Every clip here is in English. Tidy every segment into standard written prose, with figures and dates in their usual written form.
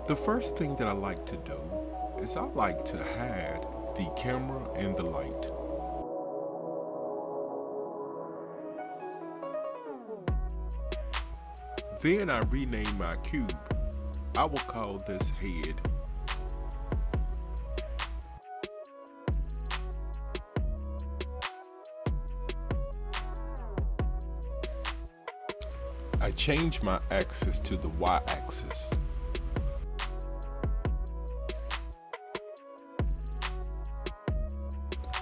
The first thing that I like to do is I like to hide the camera and the light. Then I rename my cube. I will call this head. I change my axis to the y-axis.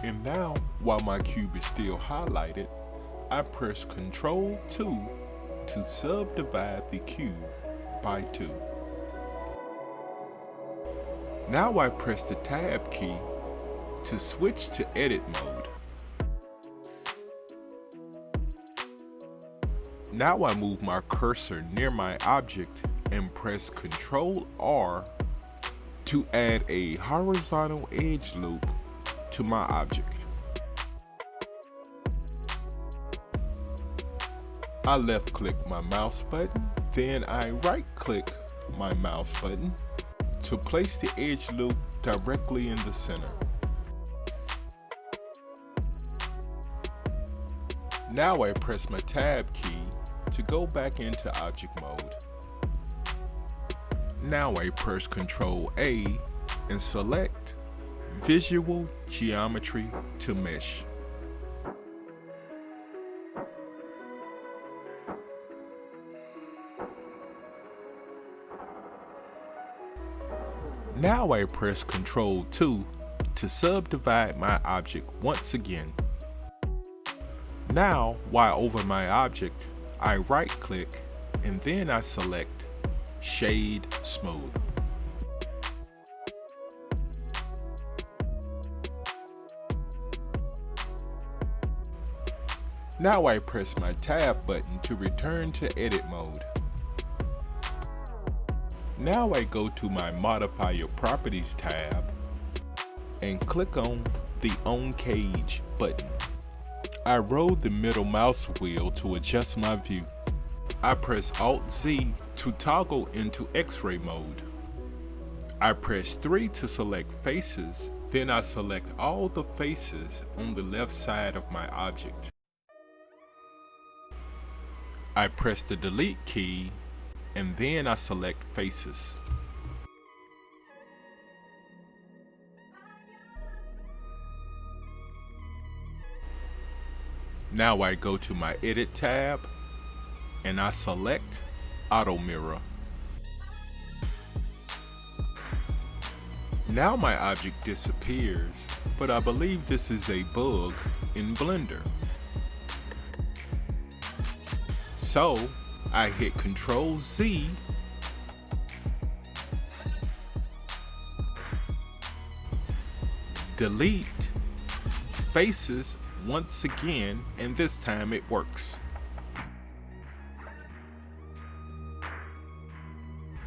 And now, while my cube is still highlighted, I press Ctrl 2 to subdivide the cube by 2. Now I press the Tab key to switch to edit mode. Now I move my cursor near my object and press Ctrl R to add a horizontal edge loop to my object. I left click my mouse button, then I right click my mouse button to place the edge loop directly in the center. Now I press my Tab key to go back into object mode. Now I press Ctrl A and select Visual Geometry to Mesh. Now I press Ctrl 2 to subdivide my object once again. Now, while over my object, I right click and then I select Shade Smooth. Now I press my Tab button to return to edit mode. Now I go to my Modifier Properties tab and click on the On Cage button. I roll the middle mouse wheel to adjust my view. I press Alt-Z to toggle into X-ray mode. I press 3 to select faces, then I select all the faces on the left side of my object. I press the Delete key and then I select faces. Now I go to my Edit tab and I select Auto Mirror. Now my object disappears, but I believe this is a bug in Blender. So I hit Ctrl Z delete faces once again, and this time it works.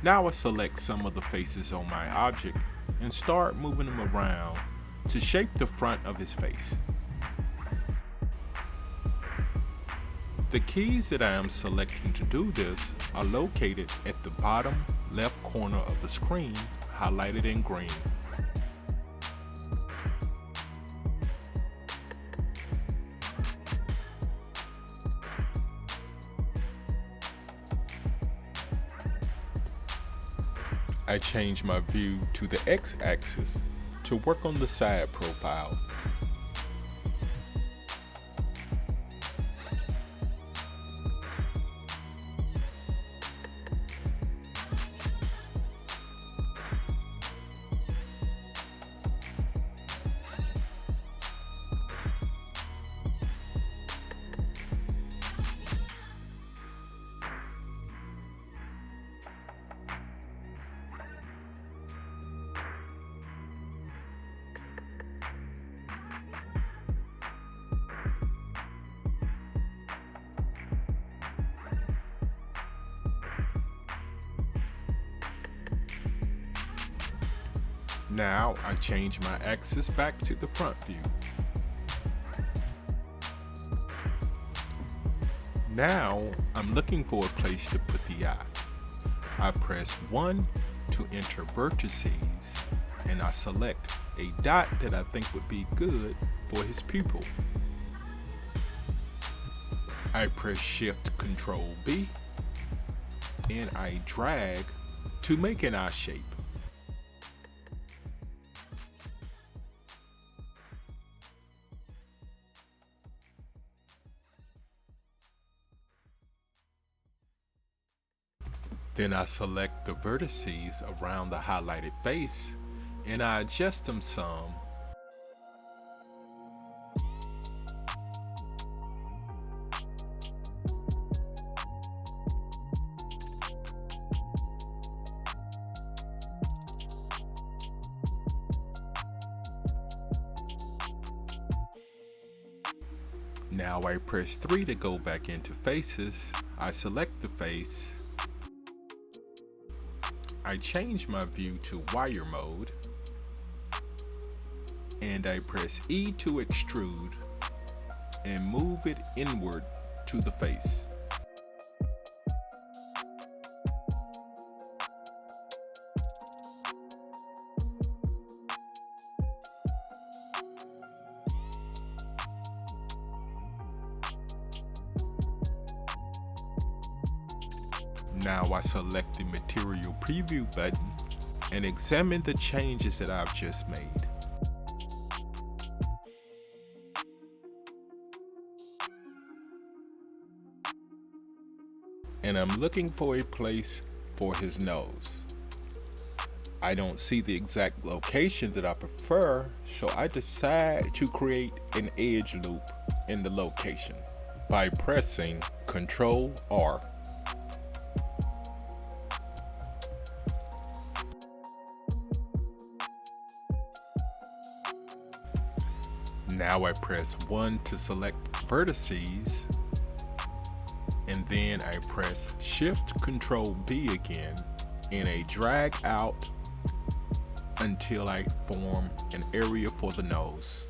Now I select some of the faces on my object and start moving them around to shape the front of his face. The keys that I am selecting to do this are located at the bottom left corner of the screen, highlighted in green. I change my view to the X-axis to work on the side profile. Now I change my axis back to the front view. Now I'm looking for a place to put the eye. I press 1 to enter vertices, and I select a dot that I think would be good for his pupil. I press Shift Control B and I drag to make an eye shape. Then I select the vertices around the highlighted face and I adjust them some. Now I press 3 to go back into faces. I select the face. I change my view to wire mode, and I press E to extrude and move it inward to the face. Now I select the material preview button and examine the changes that I've just made. And I'm looking for a place for his nose. I don't see the exact location that I prefer, so I decide to create an edge loop in the location by pressing Ctrl R. Now I press 1 to select vertices, and then I press Shift Control B again and I drag out until I form an area for the nose.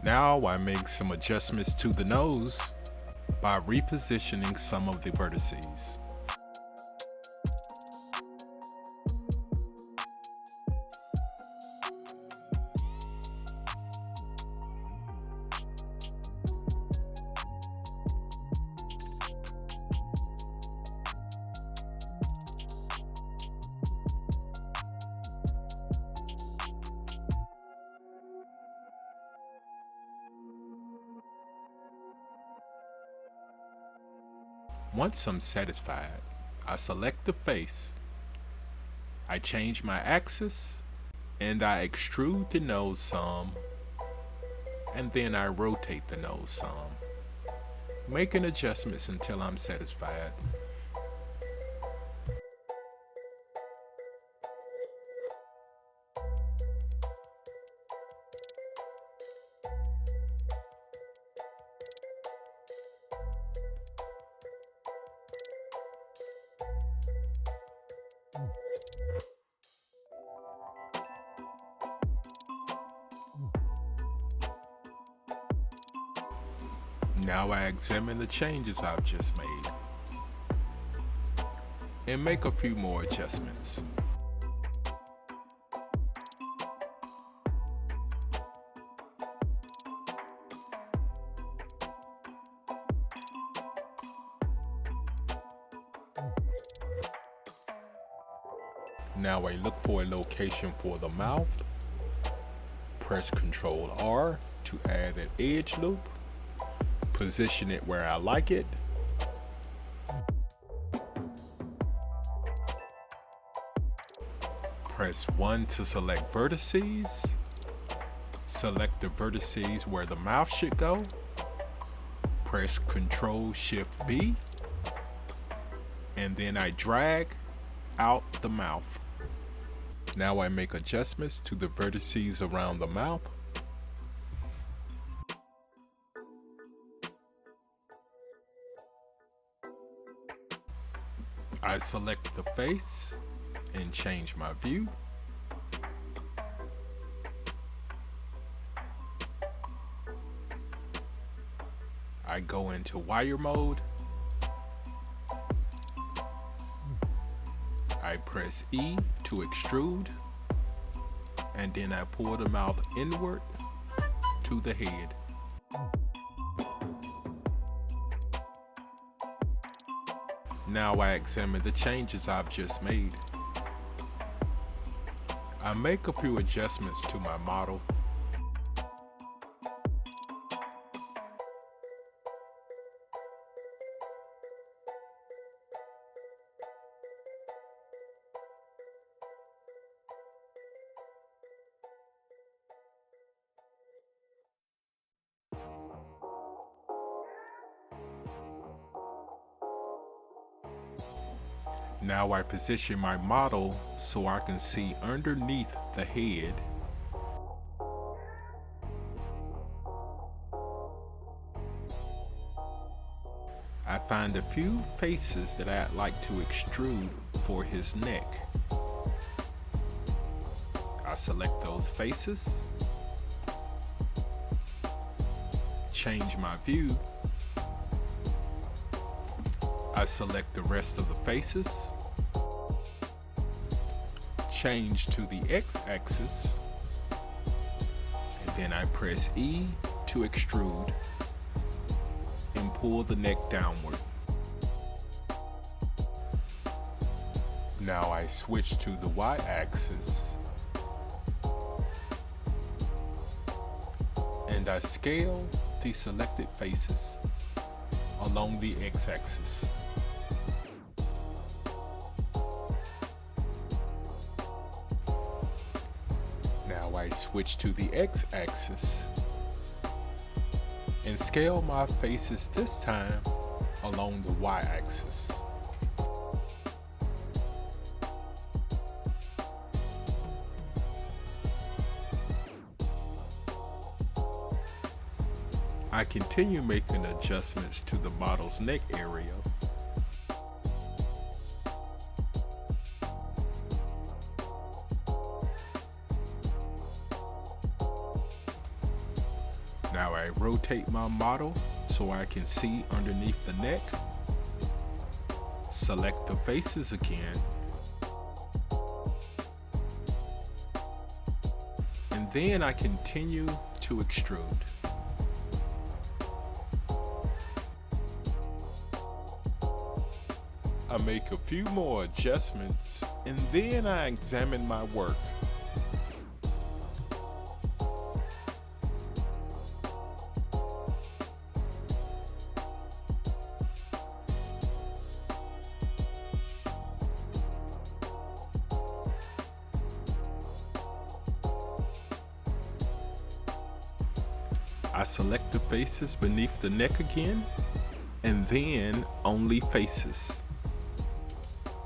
Now I make some adjustments to the nose by repositioning some of the vertices. Once I'm satisfied, I select the face, I change my axis, and I extrude the nose some, and then I rotate the nose some, making adjustments until I'm satisfied. Now I examine the changes I've just made and make a few more adjustments. Now I look for a location for the mouth, press Ctrl R to add an edge loop, position it where I like it, press 1 to select vertices, select the vertices where the mouth should go, press Ctrl Shift B, and then I drag out the mouth. Now I make adjustments to the vertices around the mouth. I select the face and change my view. I go into wire mode. I press E to extrude, and then I pull the mouth inward to the head. Now I examine the changes I've just made. I make a few adjustments to my model. Now I position my model so I can see underneath the head. I find a few faces that I'd like to extrude for his neck. I select those faces, change my view. I select the rest of the faces, change to the x-axis, and then I press E to extrude and pull the neck downward. Now I switch to the y-axis and I scale the selected faces along the x-axis. Now I switch to the x-axis and scale my faces this time along the y-axis. I continue making adjustments to the model's neck area. Now I rotate my model so I can see underneath the neck. Select the faces again. And then I continue to extrude. I make a few more adjustments and then I examine my work. I select the faces beneath the neck again, and then only faces.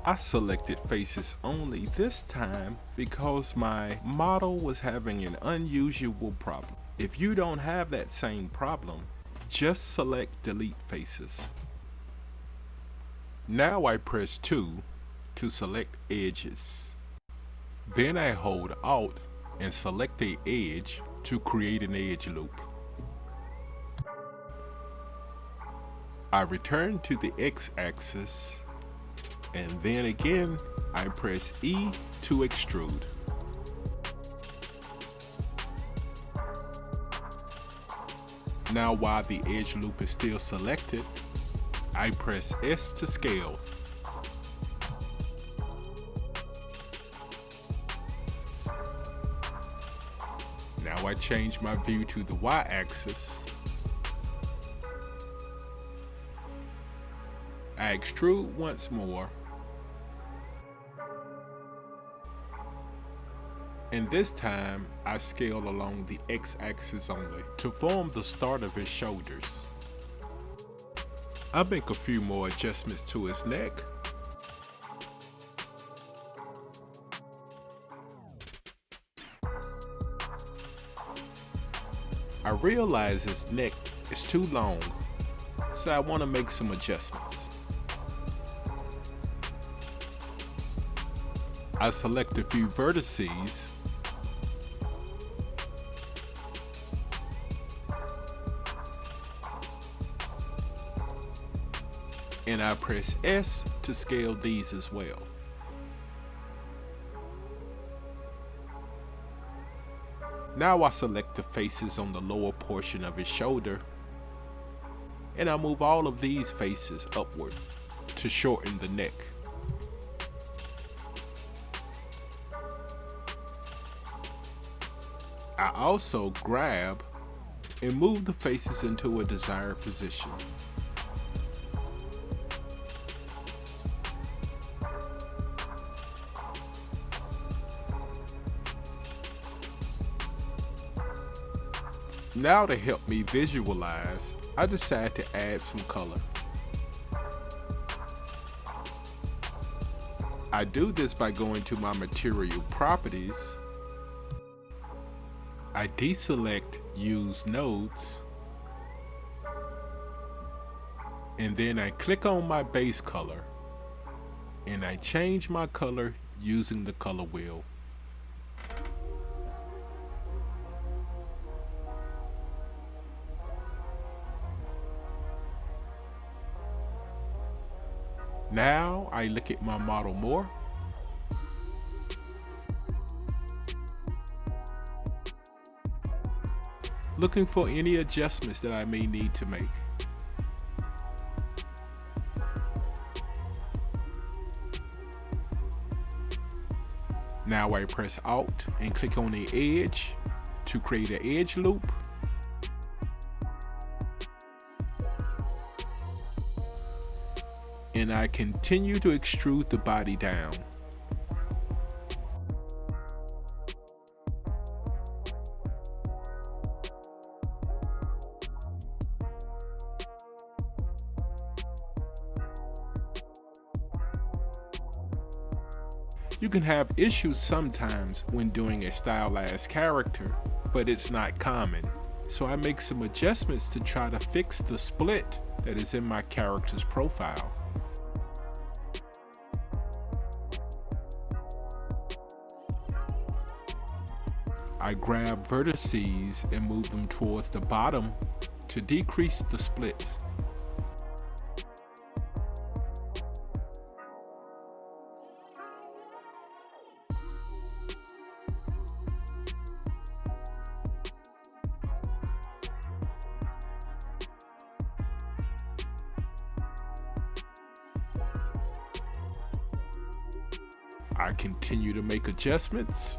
I selected faces only this time because my model was having an unusual problem. If you don't have that same problem, just select delete faces. Now I press 2 to select edges. Then I hold Alt and select an edge to create an edge loop. I return to the x-axis, and then again I press E to extrude. Now while the edge loop is still selected, I press S to scale. Now I change my view to the y-axis. I extrude once more, and this time I scale along the x-axis only to form the start of his shoulders. I make a few more adjustments to his neck. I realize his neck is too long, so I want to make some adjustments. I select a few vertices and I press S to scale these as well. Now I select the faces on the lower portion of his shoulder and I move all of these faces upward to shorten the neck. I also grab and move the faces into a desired position. Now to help me visualize, I decide to add some color. I do this by going to my material properties. I deselect Use Nodes, and then I click on my base color, and I change my color using the color wheel. Now I look at my model more. Looking for any adjustments that I may need to make. Now I press Alt and click on the edge to create an edge loop. And I continue to extrude the body down. You can have issues sometimes when doing a stylized character, but it's not common. So I make some adjustments to try to fix the split that is in my character's profile. I grab vertices and move them towards the bottom to decrease the split. I continue to make adjustments.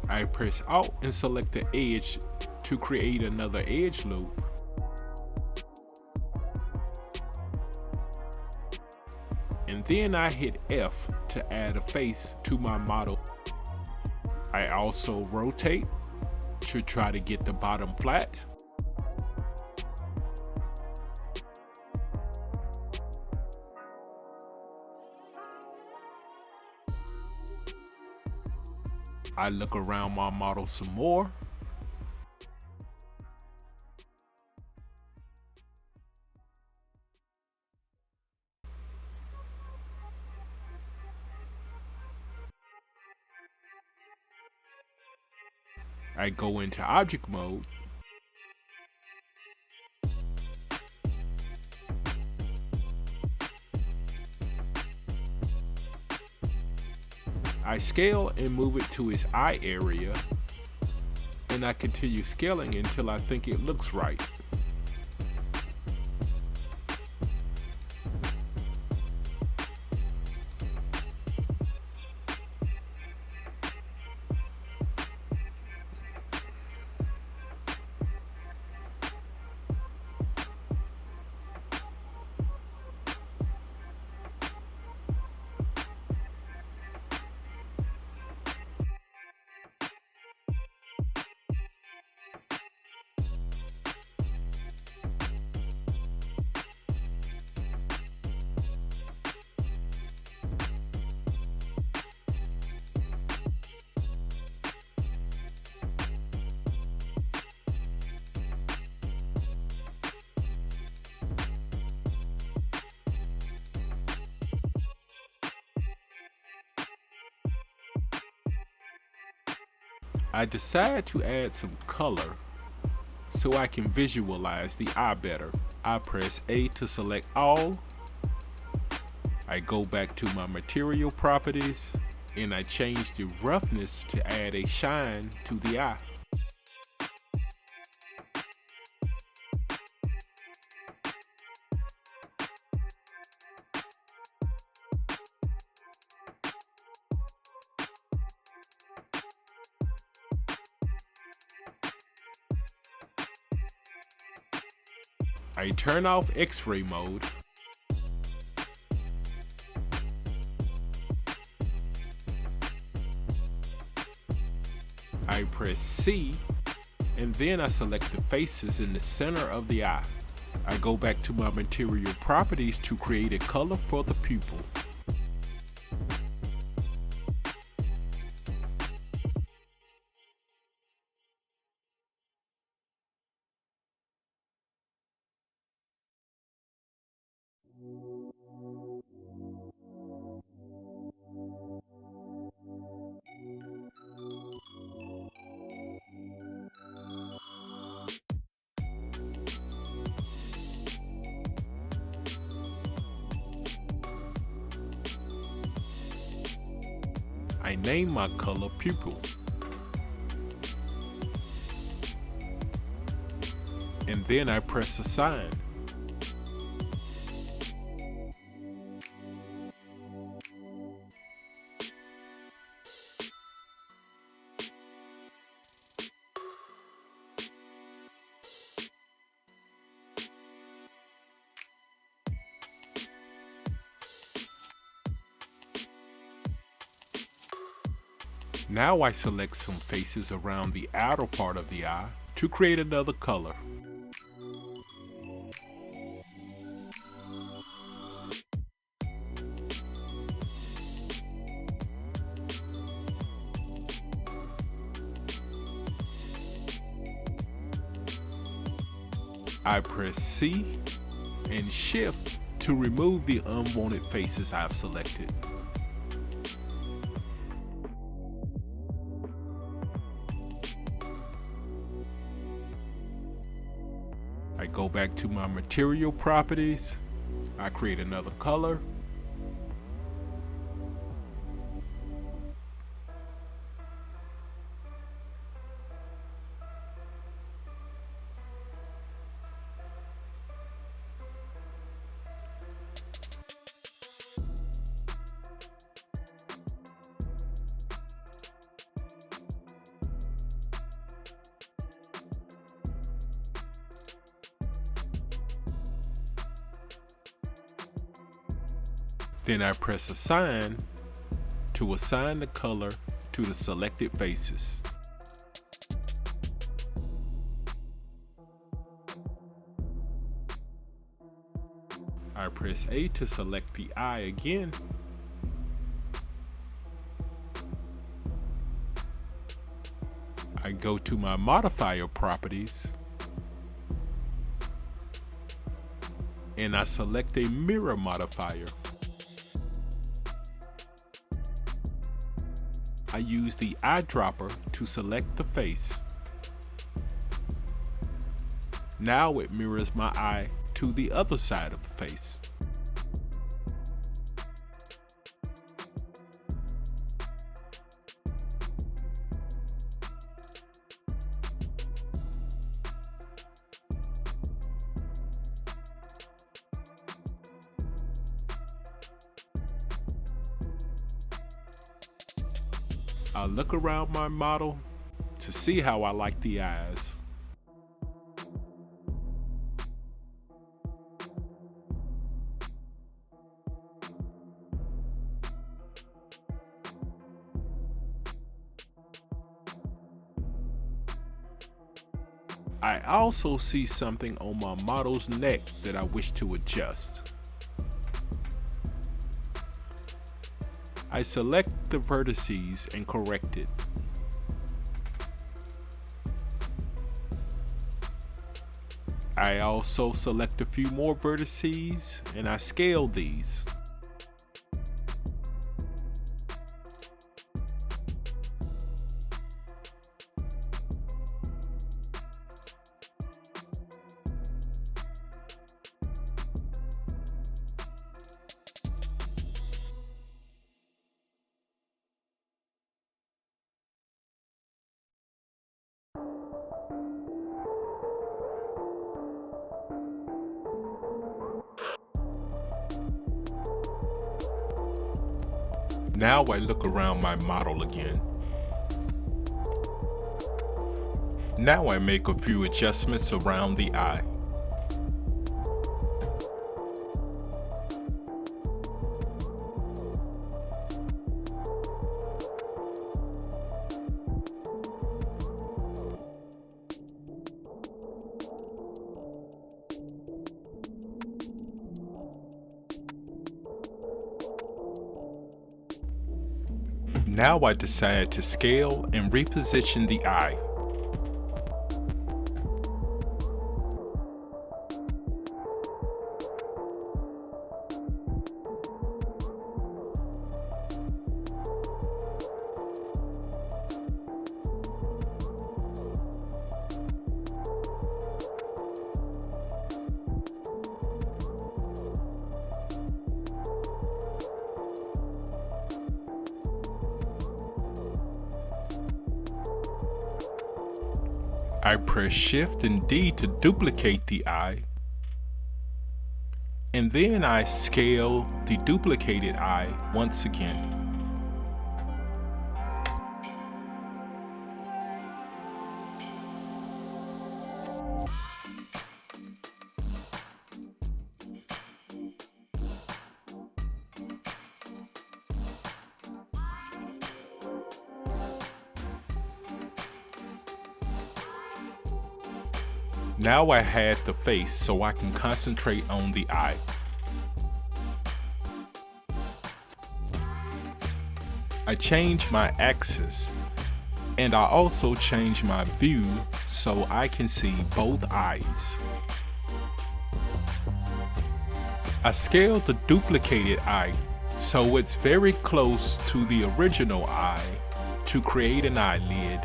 I press Alt and select the edge to create another edge loop. And then I hit F to add a face to my model. I also rotate to try to get the bottom flat. I look around my model some more. I go into object mode. I scale and move it to his eye area, and I continue scaling until I think it looks right. I decide to add some color so I can visualize the eye better. I press A to select all. I go back to my material properties and I change the roughness to add a shine to the eye. I turn off X-ray mode. I press C, and then I select the faces in the center of the eye. I go back to my material properties to create a color for the pupil. I name my color pupil. And then I press assign. Now I select some faces around the outer part of the eye to create another color. I press C and Shift to remove the unwanted faces I've selected. I go back to my material properties. I create another color. Then I press assign to assign the color to the selected faces. I press A to select the eye again. I go to my modifier properties and I select a mirror modifier. I use the eyedropper to select the face. Now it mirrors my eye to the other side of the face. I look around my model to see how I like the eyes. I also see something on my model's neck that I wish to adjust. I select the vertices and correct it. I also select a few more vertices and I scale these. Now I look around my model again. Now I make a few adjustments around the eye. Now I decide to scale and reposition the eye. I press Shift and D to duplicate the eye, and then I scale the duplicated eye once again. Now I had the face so I can concentrate on the eye. I change my axis, and I also change my view so I can see both eyes. I scaled the duplicated eye so it's very close to the original eye to create an eyelid.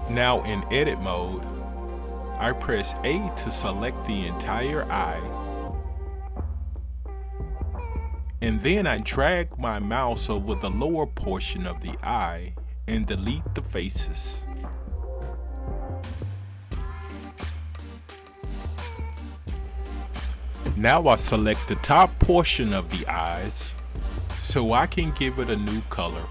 Now in edit mode, I press A to select the entire eye, and then I drag my mouse over the lower portion of the eye and delete the faces. Now I select the top portion of the eyes so I can give it a new color.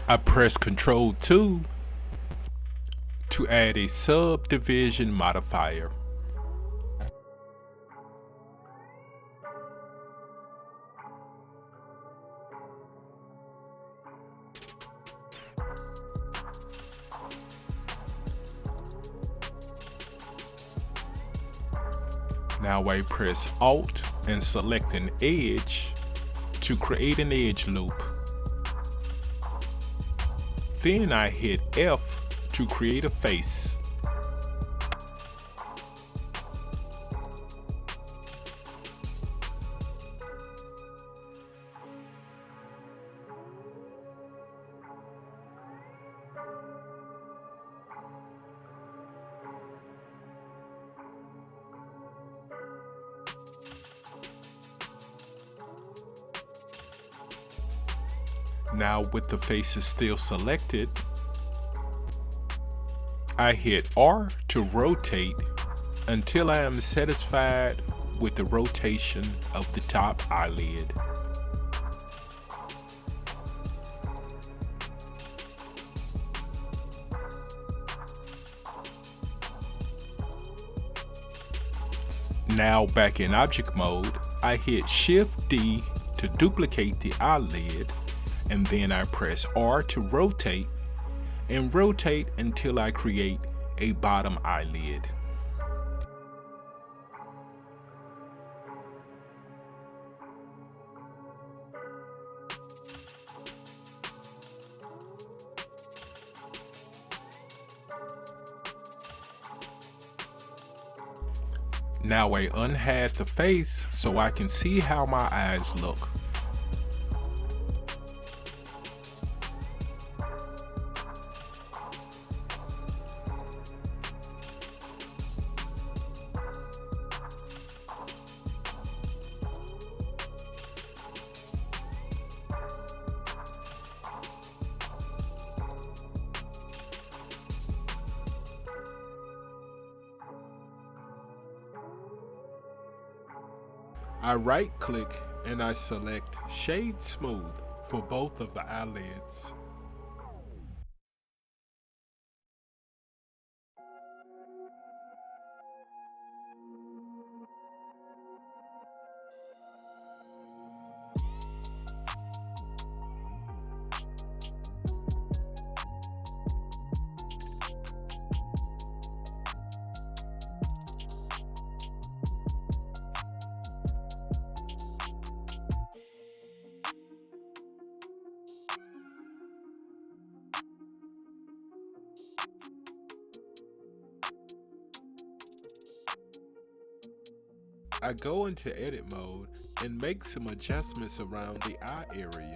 I press Ctrl 2 to add a subdivision modifier. Now I press Alt and select an edge to create an edge loop. Then I hit F to create a face. Now with the faces still selected, I hit R to rotate until I am satisfied with the rotation of the top eyelid. Now back in object mode, I hit Shift D to duplicate the eyelid, and then I press R to rotate, and rotate until I create a bottom eyelid. Now I unhide the face so I can see how my eyes look. I right click and I select Shade Smooth for both of the eyelids. I go into edit mode and make some adjustments around the eye area.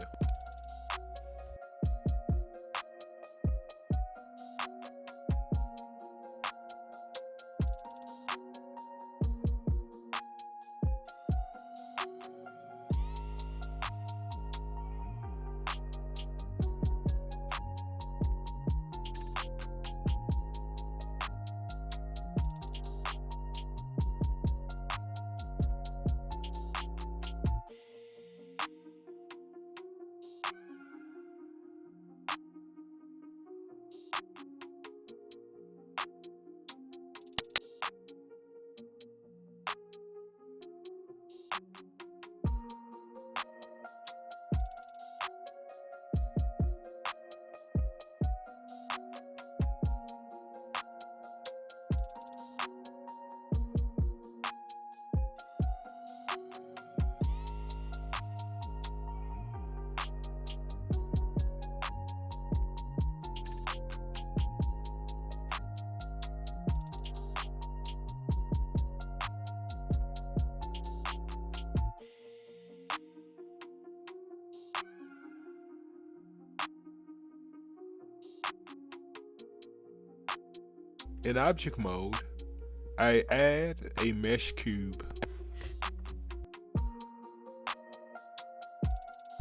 In object mode, I add a mesh cube.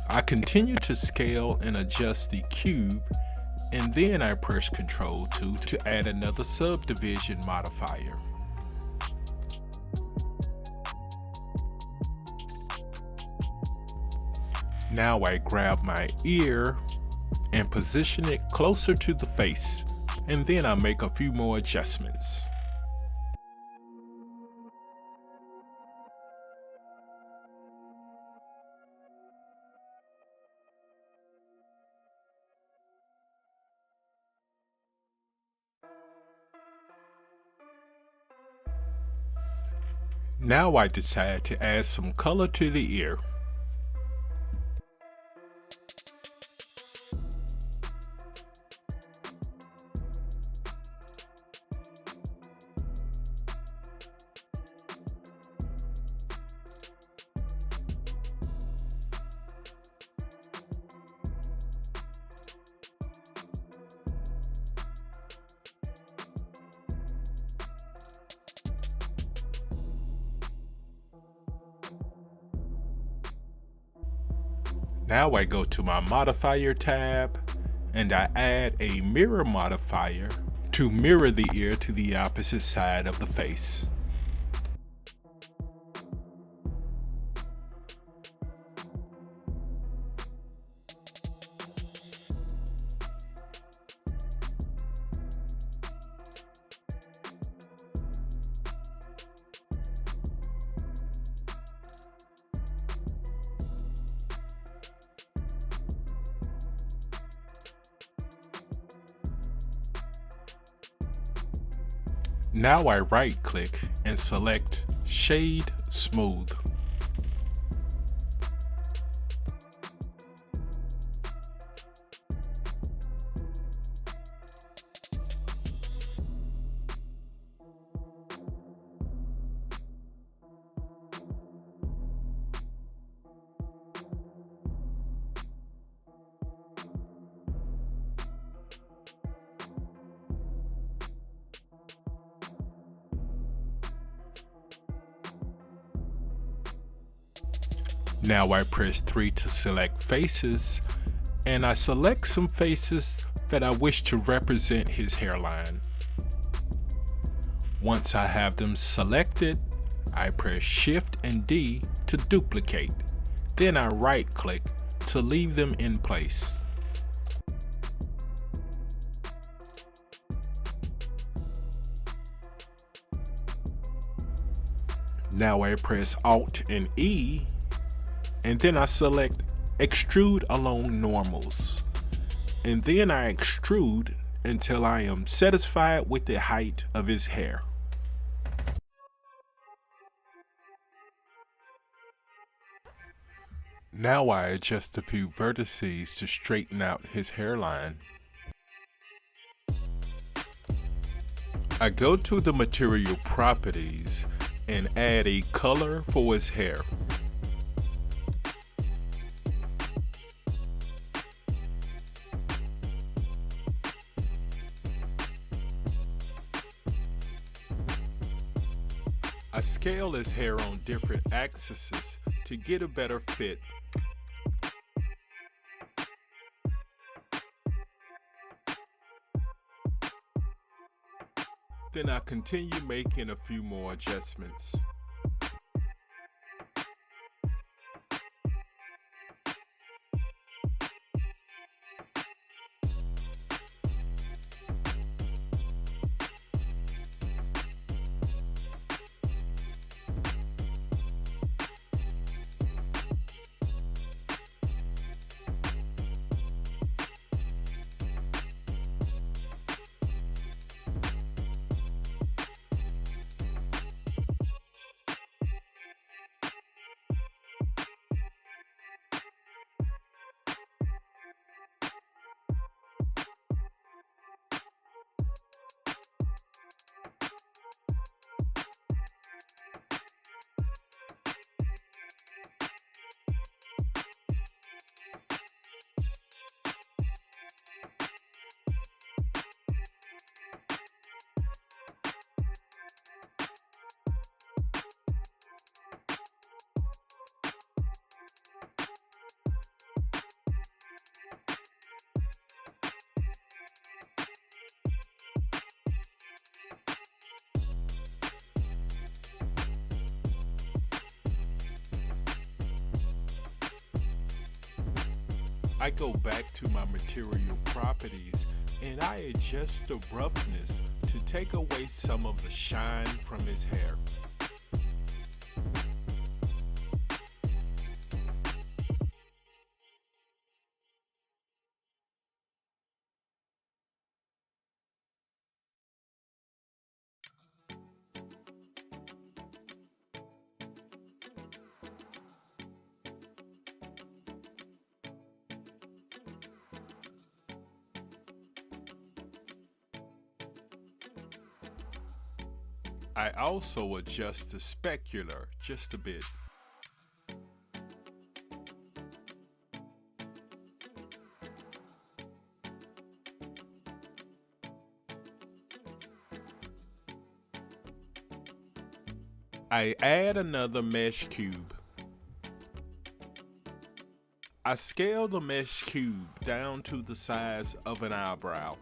I continue to scale and adjust the cube, and then I press Ctrl 2 to add another subdivision modifier. Now I grab my ear and position it closer to the face, and then I make a few more adjustments. Now I decide to add some color to the ear. Now I go to my modifier tab and I add a mirror modifier to mirror the ear to the opposite side of the face. Now I right click and select Shade Smooth. Now I press 3 to select faces, and I select some faces that I wish to represent his hairline. Once I have them selected, I press Shift and D to duplicate. Then I right click to leave them in place. Now I press Alt and E, and then I select Extrude along normals. And then I extrude until I am satisfied with the height of his hair. Now I adjust a few vertices to straighten out his hairline. I go to the material properties and add a color for his hair. I scale his hair on different axes to get a better fit. Then I continue making a few more adjustments. I go back to my material properties and I adjust the roughness to take away some of the shine from his hair. I also adjust the specular just a bit. I add another mesh cube. I scale the mesh cube down to the size of an eyebrow.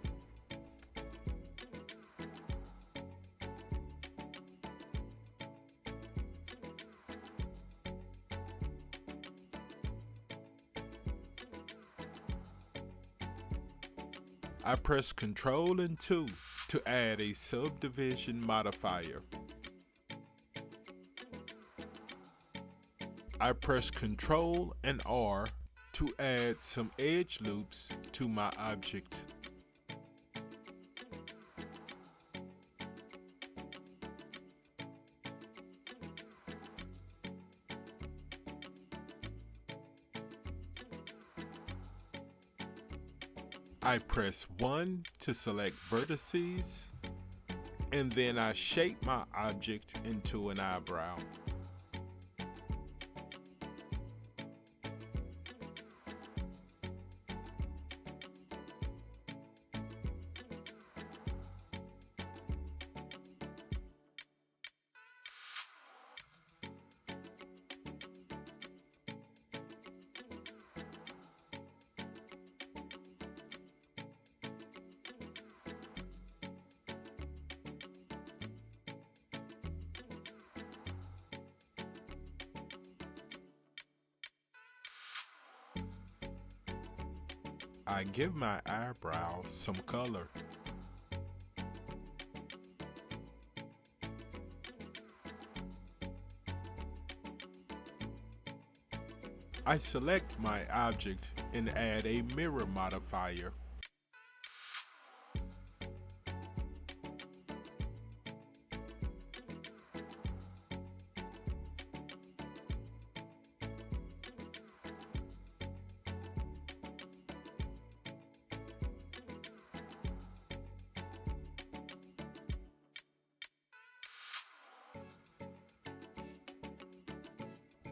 I press Ctrl and 2 to add a subdivision modifier. I press Ctrl and R to add some edge loops to my object. I press 1 to select vertices, and then I shape my object into an eyebrow. I give my eyebrows some color. I select my object and add a mirror modifier.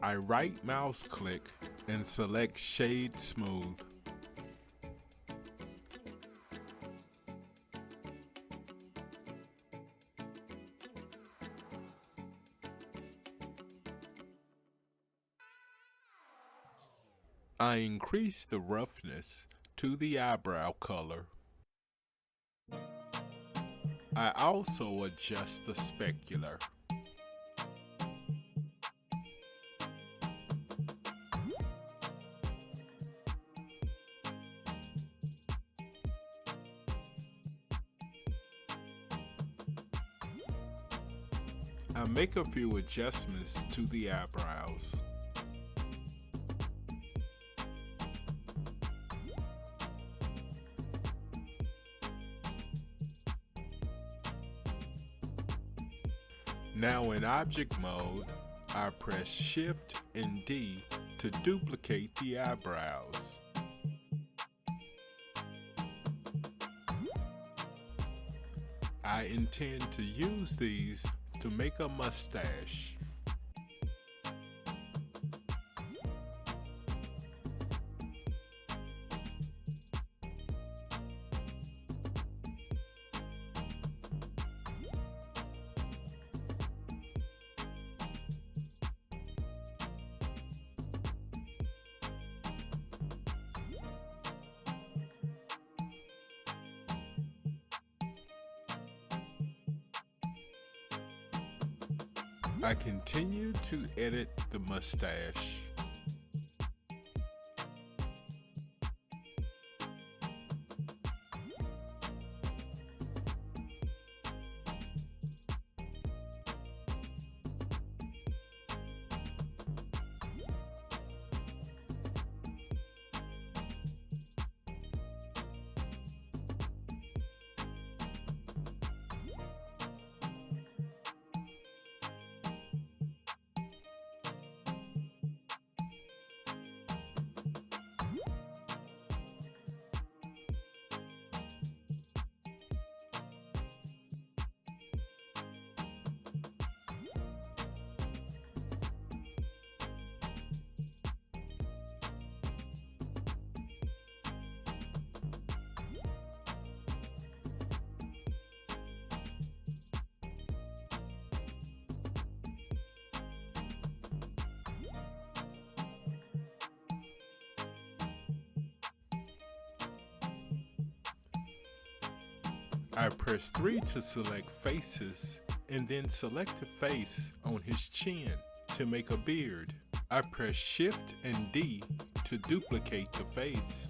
I right mouse click and select Shade Smooth. I increase the roughness to the eyebrow color. I also adjust the specular. I make a few adjustments to the eyebrows. Now in object mode, I press Shift and D to duplicate the eyebrows. I intend to use these to make a mustache. I continue to edit the mustache. I press 3 to select faces and then select a face on his chin to make a beard. I press Shift and D to duplicate the face.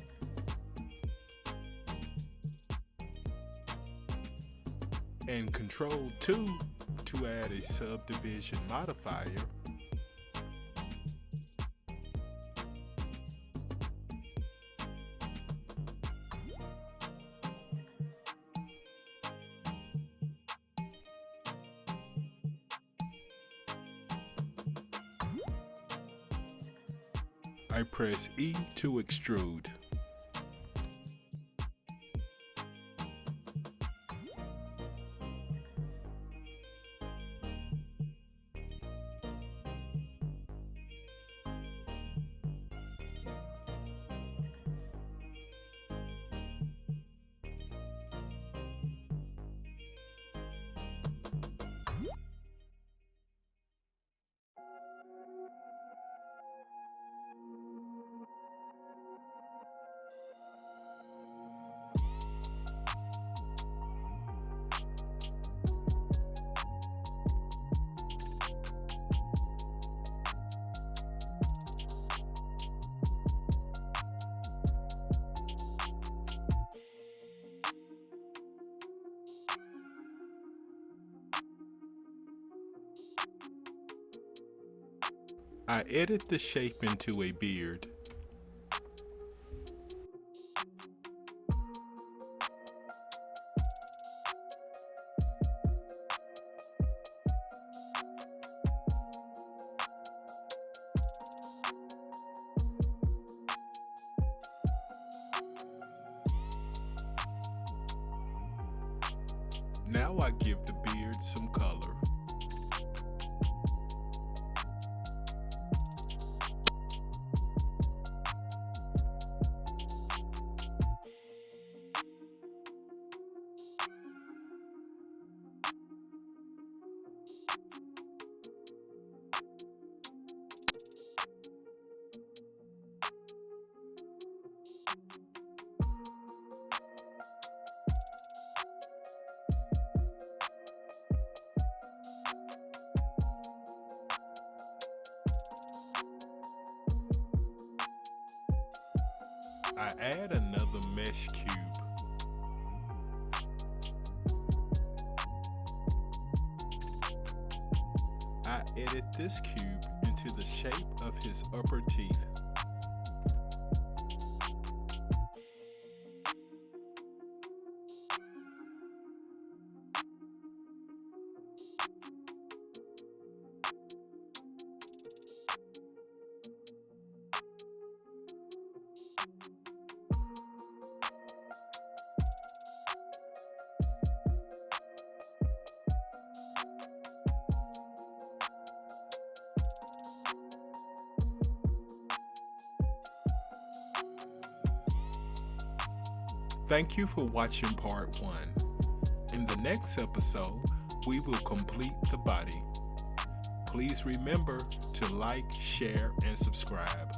And Control 2 to add a subdivision modifier. I press E to extrude. I edit the shape into a beard. Now I give the beard some color. I add another mesh cube. I edit this cube into the shape of his upper teeth. Thank you for watching part 1. In the next episode, we will complete the body. Please remember to like, share, and subscribe.